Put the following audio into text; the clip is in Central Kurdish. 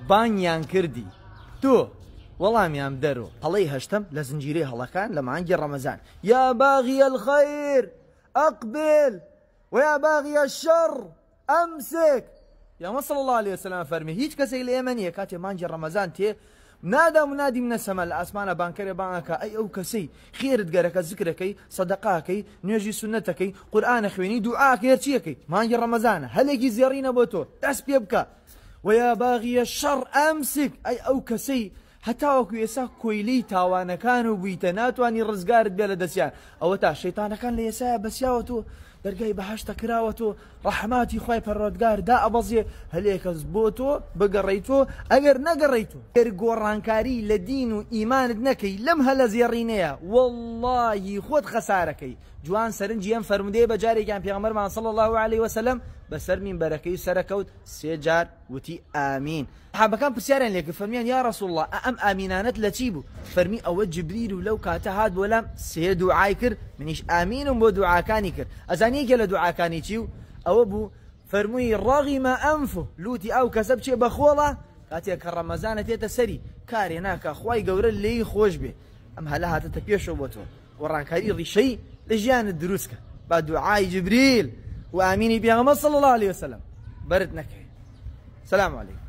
بانیان کردی تۆ وەڵامیان دەرۆ هەڵەی هەشتم لە زنجیرەی هەڵەکان لە مانگی ڕەمەزان یا باغی الخەیر ئەقبل ويا باغي الشر أمسك يا صلى الله عليه وسلم فرمي هيج كسي اليمنية كاتي مانجي رمضان تي نادى منادي من السماء الأسمان بانكري بانكا أي أو كسي خير تقرك ذكرك صدقاك نيجي سنتك قرآن خويني دعاك يرتيك مانجي رمضان هل يجي زيارين بوتو تسبي يبكى ويا باغي الشر أمسك أي أو كسي حتى وكو يسا كويلي تاوانا كانوا بيتناتو أني رزقارت بيلا دسيان أو تا الشيطان كان ليسا بسياوتو دەرگای بەهەشتە کراوەتەوە ڕەحماتی خوای پەروەردگار دا ئەبەزێ هەلێکەس بۆ تۆ بگەڕێیتۆ ئەگەر نەگەڕێیتۆ ئەگەر گۆڕانکاری لە دین و ئیمانت نەکەی لەم هەلە زێڕینەیە وەڵڵاهی خۆت خەسارەکەی جوان سەرنجی ئەم فەرمودەیە بە جارێکیان پێغەمبەرمان صلی الله عليه وسلم بەسەر مینبەرەکەی سەرەکەوت سێ جار وتی ئامین صحابەکان پرسیاریان لێ کرد فەرمیان یا ڕەسوڵ الله ئەم ئامینانەت لە چی بوو فەرمی ئەوە جبریل و لەو کاتە هات بۆ لام سێ دوعای کرد منیش ئامینم بۆ دوعاکانی کرد ئەزانی یەکێ لە دوعاکانی چی و ئەوە بوو فەرمووی ڕەغیمە ئەنفه لوتی ئەو کەسە بچێ بەخۆڵە کاتێک کە ڕەمەزانە تێتە سەری کارێ ناکە خوای گەورە لێی خۆش بێ ئەم هەلە هاتەتە پێشەوە بۆ تۆ گۆڕانکاری ڕیشەی لە ژیانت دروستکە با دوعای جبریل و ئامینی پێغەمبەر صلی الله عليه وسلم برد نەکەی. سلام علیکم.